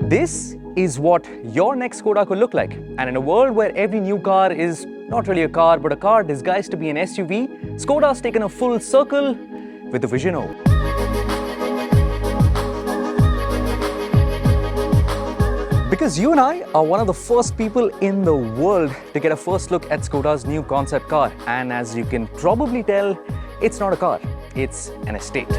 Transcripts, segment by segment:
This is what your next Skoda could look like. And in a world where every new car is not really a car, but a car disguised to be an SUV, Skoda's taken a full circle with the Vision O. Because you and I are one of the first people in the world to get a first look at Skoda's new concept car. And as you can probably tell, it's not a car, it's an estate.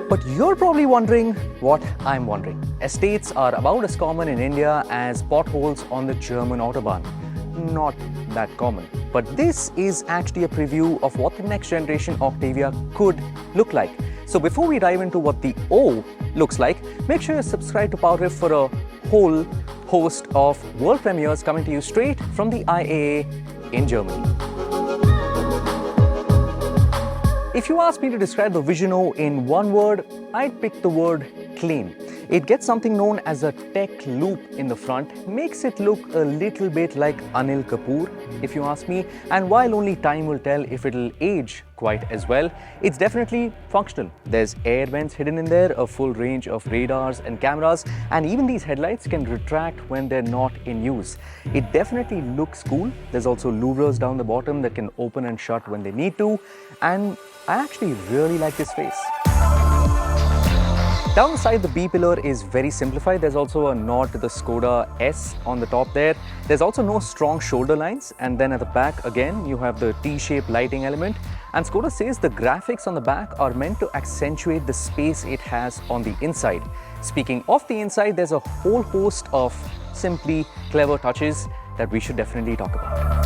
But you're probably wondering what I'm wondering. Estates are about as common in India as potholes on the German Autobahn. Not that common. But this is actually a preview of what the next generation Octavia could look like. So before we dive into what the O looks like, make sure you subscribe to PowerDrift for a whole host of world premieres coming to you straight from the IAA in Germany. If you ask me to describe the Vision O in one word, I'd pick the word clean. It gets something known as a tech loop in the front, makes it look a little bit like Anil Kapoor, if you ask me, and while only time will tell if it'll age quite as well, it's definitely functional. There's air vents hidden in there, a full range of radars and cameras, and even these headlights can retract when they're not in use. It definitely looks cool. There's also louvers down the bottom that can open and shut when they need to, and I actually really like this face. Down the side, the B pillar is very simplified. There's also a nod to the Skoda S on the top there. There's also no strong shoulder lines. And then at the back, again, you have the T-shaped lighting element. And Skoda says the graphics on the back are meant to accentuate the space it has on the inside. Speaking of the inside, there's a whole host of simply clever touches that we should definitely talk about.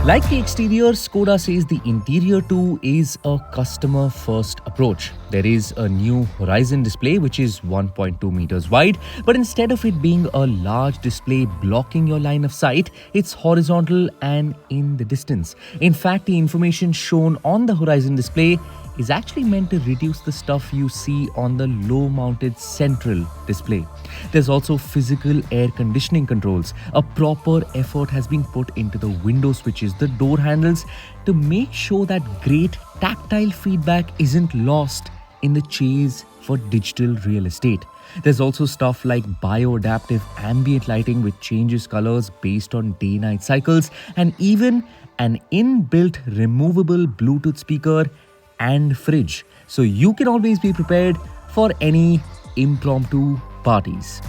Like the exterior, Skoda says the interior too is a customer-first approach. There is a new horizon display which is 1.2 meters wide, but instead of it being a large display blocking your line of sight, it's horizontal and in the distance. In fact, the information shown on the horizon display is actually meant to reduce the stuff you see on the low-mounted central display. There's also physical air conditioning controls. A proper effort has been put into the window switches, the door handles, to make sure that great tactile feedback isn't lost in the chase for digital real estate. There's also stuff like bioadaptive ambient lighting which changes colors based on day-night cycles, and even an inbuilt removable Bluetooth speaker and fridge, so you can always be prepared for any impromptu parties.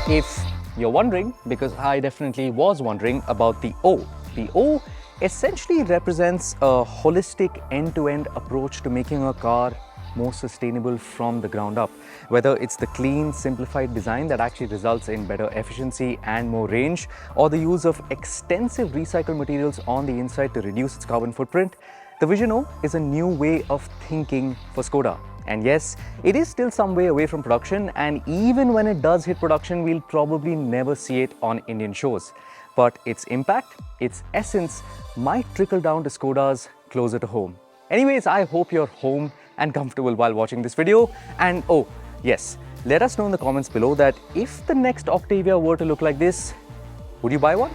If you're wondering, because I definitely was wondering about the O. The O essentially represents a holistic end-to-end approach to making a car more sustainable from the ground up. Whether it's the clean, simplified design that actually results in better efficiency and more range, or the use of extensive recycled materials on the inside to reduce its carbon footprint, the Vision O is a new way of thinking for Skoda. And yes, it is still some way away from production, and even when it does hit production, we'll probably never see it on Indian shores. But its impact, its essence, might trickle down to Skodas closer to home. Anyways, I hope you're home and comfortable while watching this video. And oh, yes, let us know in the comments below that if the next Octavia were to look like this, would you buy one?